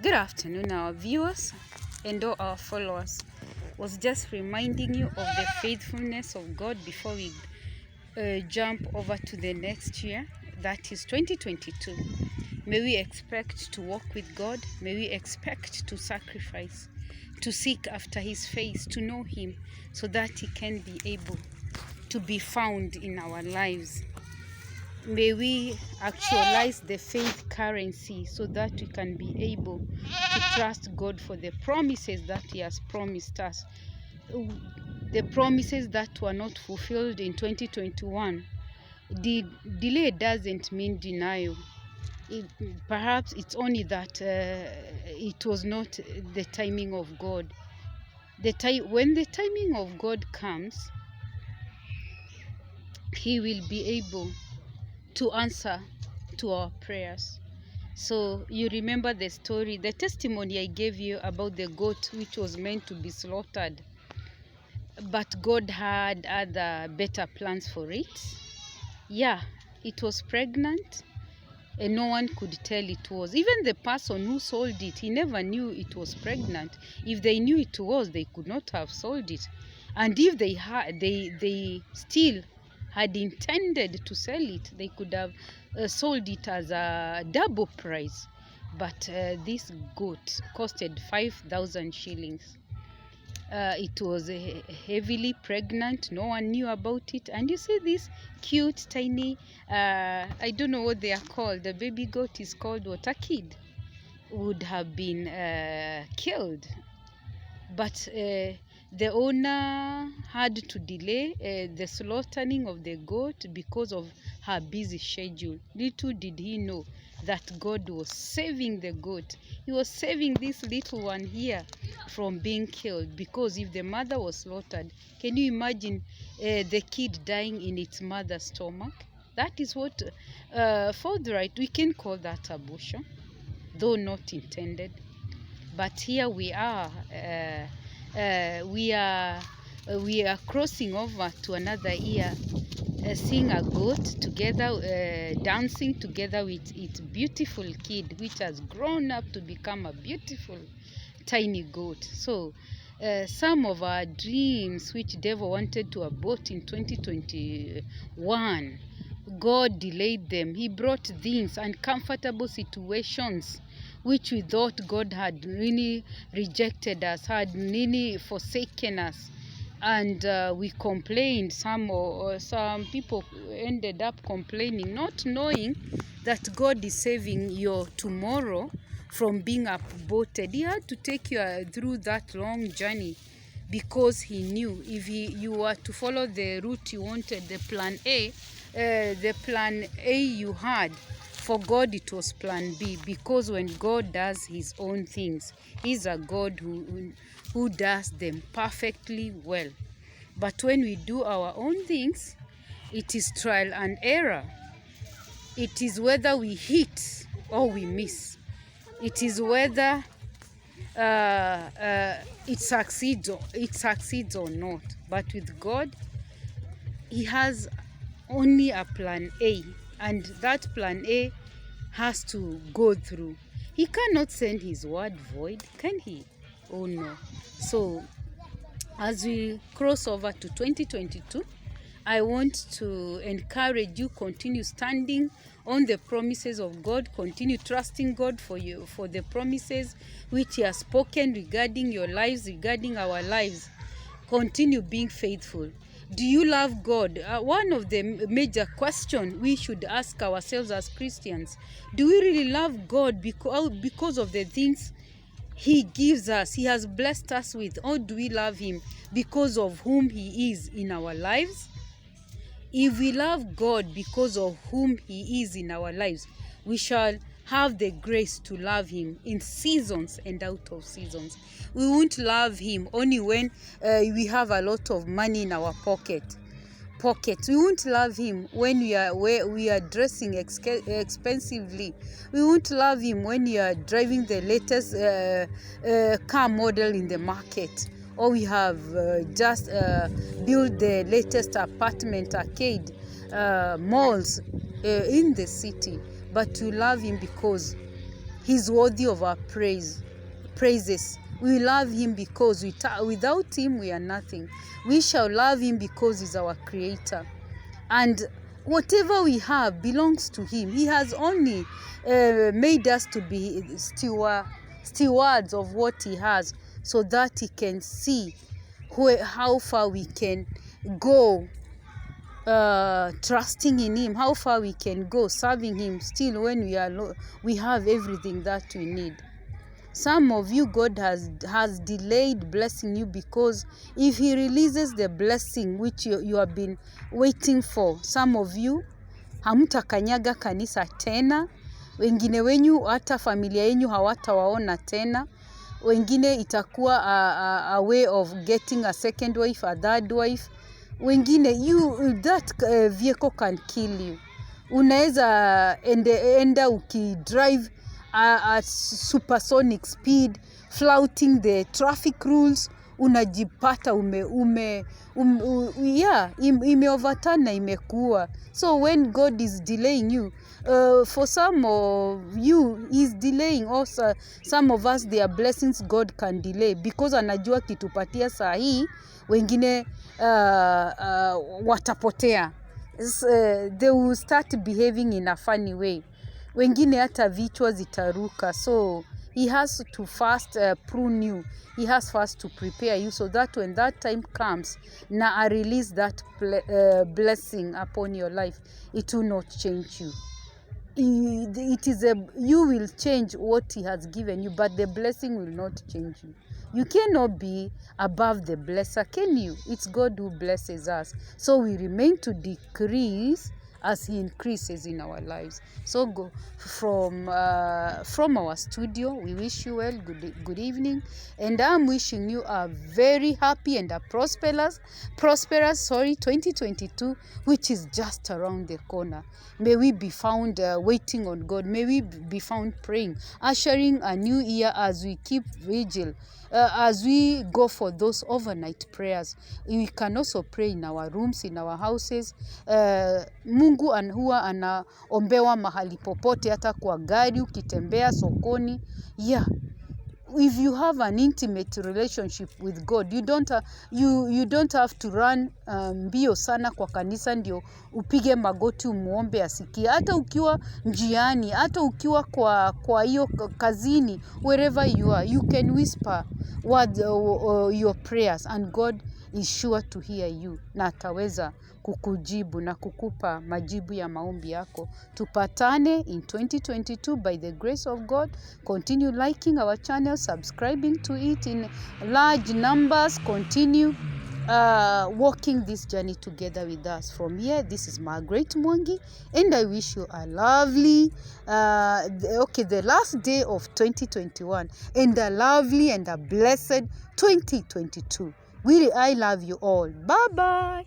Good afternoon, our viewers and all our followers. Was just reminding you of the faithfulness of God before we jump over to the next year, that is 2022. May we expect to walk with God. May we expect to sacrifice, to seek after His face, to know Him, so that He can be able to be found in our lives. May we actualize the faith currency so that we can be able to trust God for the promises that He has promised us. The promises that were not fulfilled in 2021. The delay doesn't mean denial. Perhaps it's only that it was not the timing of God. When the timing of God comes, He will be able to answer to our prayers. So you remember the story, the testimony I gave you about the goat which was meant to be slaughtered, but God had other better plans for it. Yeah, it was pregnant and no one could tell it was. Even the person who sold it, he never knew it was pregnant. If they knew it was, they could not have sold it. And if they had, they still had intended to sell it, they could have sold it as a double price. But this goat costed 5,000 shillings. It was heavily pregnant. No one knew about it. And you see this cute, tiny, I don't know what they are called. The baby goat is called what? A kid. Would have been killed. But the owner had to delay the slaughtering of the goat because of her busy schedule. Little did he know that God was saving the goat. He was saving this little one here from being killed, because if the mother was slaughtered, can you imagine the kid dying in its mother's stomach? That is what, forthright, we can call that abortion, though not intended. But here we are, we are crossing over to another year, seeing a goat together, dancing together with its beautiful kid, which has grown up to become a beautiful tiny goat. So some of our dreams which devil wanted to abort in 2021, God delayed them. He brought things, uncomfortable situations, which we thought God had really rejected us, had really forsaken us. And we complained. Some people ended up complaining, not knowing that God is saving your tomorrow from being aborted. He had to take you through that long journey, because He knew if you were to follow the route you wanted, the plan A you had, for God it was plan B. Because when God does His own things, He's a God who does them perfectly well. But when we do our own things, it is trial and error. It is whether we hit or we miss. It is whether it succeeds or not. But with God, He has only a plan A, and that plan A has to go through. He cannot send His word void, can He? Oh no. So as we cross over to 2022, I want to encourage you, continue standing on the promises of God, continue trusting God for you, for the promises which He has spoken regarding your lives, regarding our lives. Continue being faithful. Do you love God? One of the major questions we should ask ourselves as Christians: do we really love God because of the things He gives us, He has blessed us with? Or do we love Him because of whom He is in our lives? If we love God because of whom He is in our lives, we shall have the grace to love Him in seasons and out of seasons. We won't love Him only when we have a lot of money in our pockets. We won't love Him when we are dressing expensively. We won't love Him when we are driving the latest car model in the market, or we have just built the latest apartment, arcade, malls in the city. But to love Him because He's worthy of our praises. We love him because without him we are nothing. We shall love him because he's our creator. And whatever we have belongs to him. He has only made us to be stewards of what he has, so that he can see how far we can go trusting in him, how far we can go serving him still when we have everything that we need. Some of you, God has delayed blessing you, because if he releases the blessing which you have been waiting for, some of you hamtakanyaga kanisa tena, wengine wenyu hata familia yenyu hawatawaona tena, wengine itakuwa a way of getting a second wife, a third wife, wengine that vehicle can kill you. Unaweza enda ukidrive at supersonic speed, flouting the traffic rules, unajipata imeoverturn na imekuwa. So when God is delaying you, for some of you he's delaying also. Some of us, their blessings God can delay because anajua kitupatia saa hii, wengine watapotea. They will start behaving in a funny way. Wengine hata vichwa zitaruka. So he has to first prune you. He has first to prepare you, so that when that time comes, na I release that blessing upon your life, it will not change you. You will change what he has given you, but the blessing will not change you. You cannot be above the blesser, can you? It's God who blesses us. So we remain to decrease as he increases in our lives. So go from our studio, we wish you well, good evening, and I'm wishing you a very happy and a prosperous 2022, which is just around the corner. May we be found waiting on God. May we be found praying, ushering a new year as we keep vigil. As we go for those overnight prayers, we can also pray in our rooms, in our houses. Mungu huwa anaombewa mahali popote, hata kwa gari, ukitembea sokoni. Yeah. If you have an intimate relationship with God, you don't have to run mbio sana kwa kanisa ndio upige magoti umuombe asikie. Hata ukiwa njiani, hata ukiwa kwa hiyo kazini, wherever you are, you can whisper your prayers and God is sure to hear you, na ataweza kukujibu na kukupa majibu ya maombi yako. Tupatane in 2022 by the grace of God. Continue liking our channel, subscribing to it in large numbers. Continue walking this journey together with us. From here, this is Margaret Mwangi, and I wish you a lovely the last day of 2021, and a lovely and a blessed 2022. Really, I love you all. Bye bye.